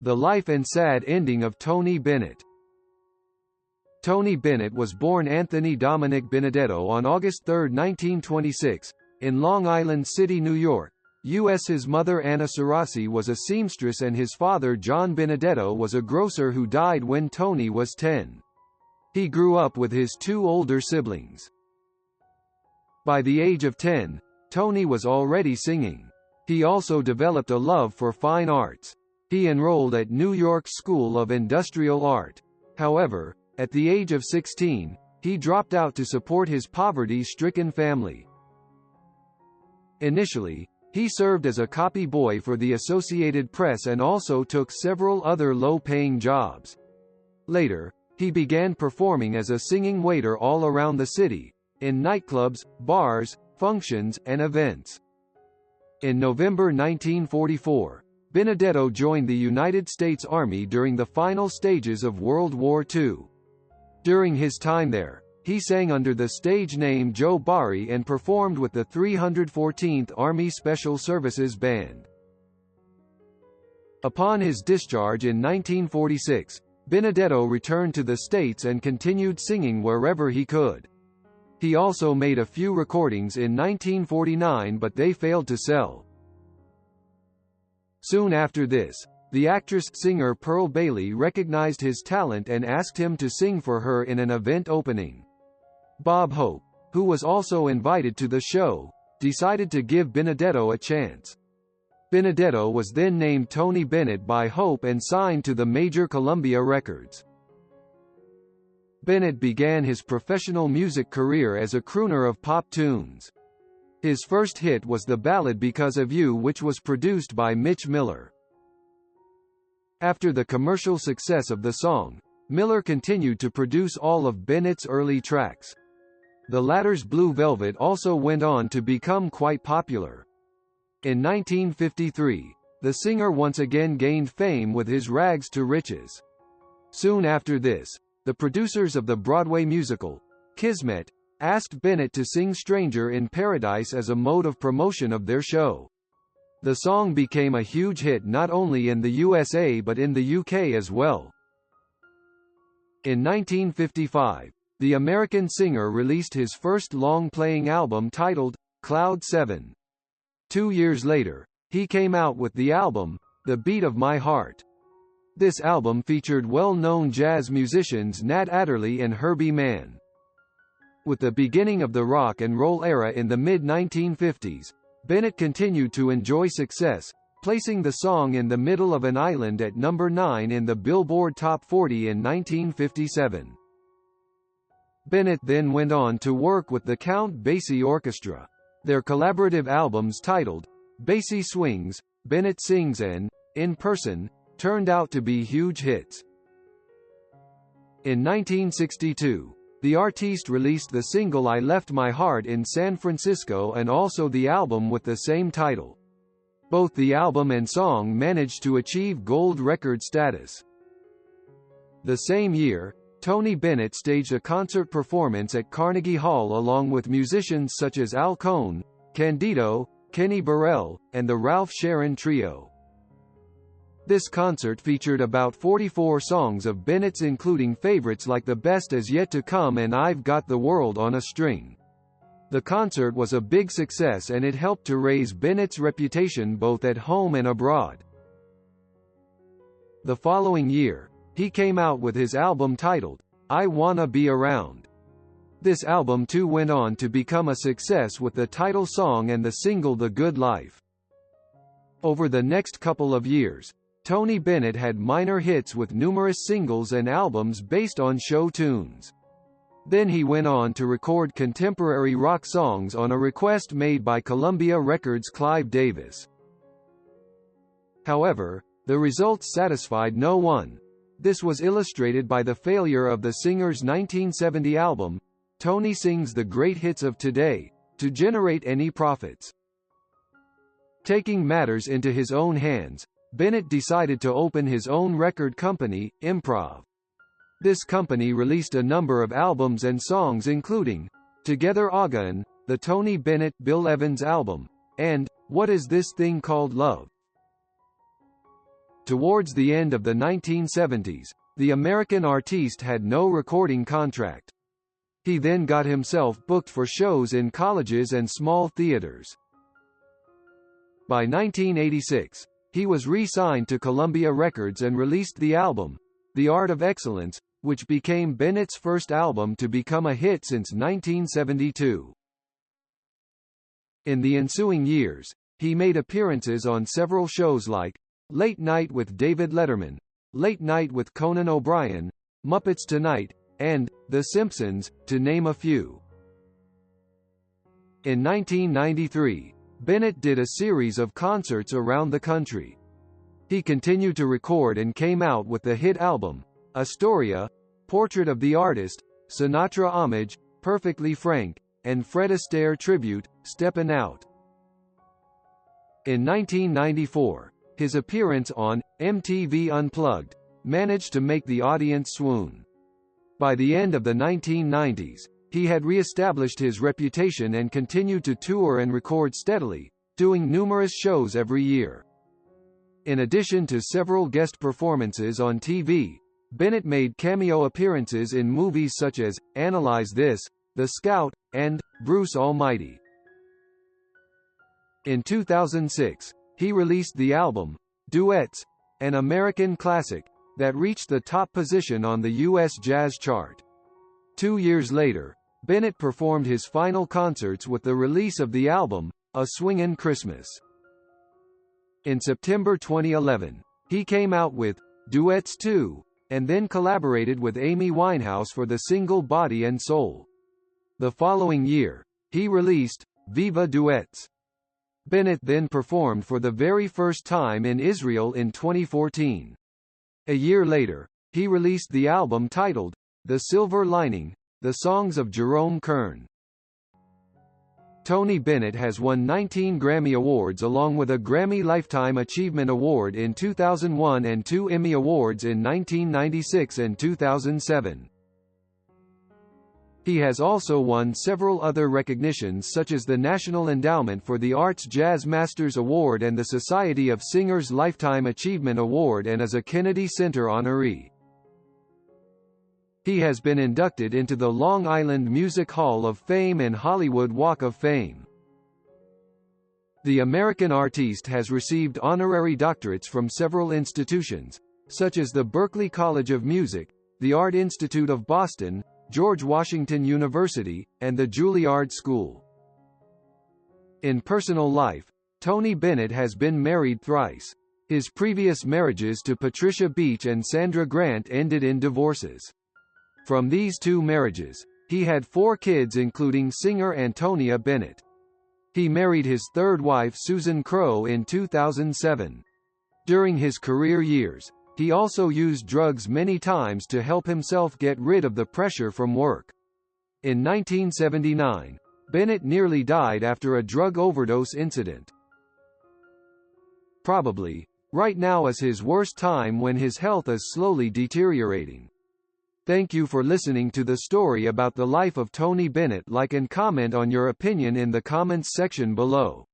The life and sad ending of Tony Bennett. Tony Bennett was born Anthony Dominick Benedetto on August 3, 1926, in Long Island City, New York, U.S. His mother Anna Suraci was a seamstress and his father John Benedetto was a grocer who died when Tony was 10. He grew up with his two older siblings. By the age of 10, Tony was already singing. He also developed a love for fine arts. He enrolled at New York School of Industrial Art. However, at the age of 16, he dropped out to support his poverty-stricken family. Initially, he served as a copy boy for the Associated Press and also took several other low-paying jobs. Later, he began performing as a singing waiter all around the city, in nightclubs, bars, functions, and events. In November 1944, Benedetto joined the United States Army during the final stages of World War II. During his time there, he sang under the stage name Joe Barry and performed with the 314th Army Special Services Band. Upon his discharge in 1946, Benedetto returned to the States and continued singing wherever he could. He also made a few recordings in 1949 but they failed to sell. Soon after this, the actress-singer Pearl Bailey recognized his talent and asked him to sing for her in an event opening. Bob Hope, who was also invited to the show, decided to give Benedetto a chance. Benedetto was then named Tony Bennett by Hope and signed to the major Columbia Records. Bennett began his professional music career as a crooner of pop tunes. His first hit was the ballad Because of You, which was produced by Mitch Miller. After the commercial success of the song, Miller continued to produce all of Bennett's early tracks. The latter's Blue Velvet also went on to become quite popular. In 1953, the singer once again gained fame with his Rags to Riches. Soon after this, the producers of the Broadway musical, Kismet, asked Bennett to sing Stranger in Paradise as a mode of promotion of their show. The song became a huge hit not only in the USA but in the UK as well. In 1955, the American singer released his first long-playing album titled Cloud 7. 2 years later, he came out with the album, The Beat of My Heart. This album featured well-known jazz musicians Nat Adderley and Herbie Mann. With the beginning of the rock and roll era in the mid-1950s, Bennett continued to enjoy success, placing the song in the middle of an island at number 9 in the Billboard Top 40 in 1957. Bennett then went on to work with the Count Basie Orchestra. Their collaborative albums titled Basie Swings, Bennett Sings and In Person turned out to be huge hits. In 1962, the artiste released the single I Left My Heart in San Francisco and also the album with the same title. Both the album and song managed to achieve gold record status. The same year, Tony Bennett staged a concert performance at Carnegie Hall along with musicians such as Al Cohn, Candido, Kenny Burrell, and the Ralph Sharon Trio. This concert featured about 44 songs of Bennett's including favorites like The Best Is Yet to Come and I've Got the World on a String. The concert was a big success and it helped to raise Bennett's reputation both at home and abroad. The following year, he came out with his album titled, I Wanna Be Around. This album too went on to become a success with the title song and the single The Good Life. Over the next couple of years, Tony Bennett had minor hits with numerous singles and albums based on show tunes. Then he went on to record contemporary rock songs on a request made by Columbia Records' Clive Davis. However, the results satisfied no one. This was illustrated by the failure of the singer's 1970 album, Tony Sings the Great Hits of Today, to generate any profits. Taking matters into his own hands, Bennett decided to open his own record company, Improv. This company released a number of albums and songs including Together Again, the Tony Bennett Bill Evans album, and What Is This Thing Called Love. Towards the end of the 1970s, the American artiste had no recording contract. He then got himself booked for shows in colleges and small theaters. By 1986, he was re-signed to Columbia Records and released the album, The Art of Excellence, which became Bennett's first album to become a hit since 1972. In the ensuing years, he made appearances on several shows like Late Night with David Letterman, Late Night with Conan O'Brien, Muppets Tonight, and The Simpsons, to name a few. In 1993, Bennett did a series of concerts around the country. He continued to record and came out with the hit album, Astoria, Portrait of the Artist, Sinatra Homage, Perfectly Frank, and Fred Astaire Tribute, Steppin' Out. In 1994, his appearance on MTV Unplugged managed to make the audience swoon. By the end of the 1990s, he had re-established his reputation and continued to tour and record steadily, doing numerous shows every year. In addition to several guest performances on TV, Bennett made cameo appearances in movies such as Analyze This, The Scout, and Bruce Almighty. In 2006, he released the album, Duets, an American classic, that reached the top position on the U.S. jazz chart. 2 years later, Bennett performed his final concerts with the release of the album, A Swingin' Christmas. In September 2011, he came out with Duets 2, and then collaborated with Amy Winehouse for the single Body and Soul. The following year, he released Viva Duets. Bennett then performed for the very first time in Israel in 2014. A year later, he released the album titled The Silver Lining, the songs of Jerome Kern. Tony Bennett has won 19 Grammy Awards along with a Grammy Lifetime Achievement Award in 2001 and 2 Emmy Awards in 1996 and 2007. He has also won several other recognitions such as the National Endowment for the Arts Jazz Masters Award and the Society of Singers Lifetime Achievement Award, and is a Kennedy Center honoree. He has been inducted into the Long Island Music Hall of Fame and Hollywood Walk of Fame. The American artiste has received honorary doctorates from several institutions, such as the Berklee College of Music, the Art Institute of Boston, George Washington University, and the Juilliard School. In personal life, Tony Bennett has been married thrice. His previous marriages to Patricia Beach and Sandra Grant ended in divorces. From these 2 marriages, he had 4 kids including singer Antonia Bennett. He married his 3rd wife Susan Crowe in 2007. During his career years, he also used drugs many times to help himself get rid of the pressure from work. In 1979, Bennett nearly died after a drug overdose incident. Probably, right now is his worst time when his health is slowly deteriorating. Thank you for listening to the story about the life of Tony Bennett. Like and comment on your opinion in the comments section below.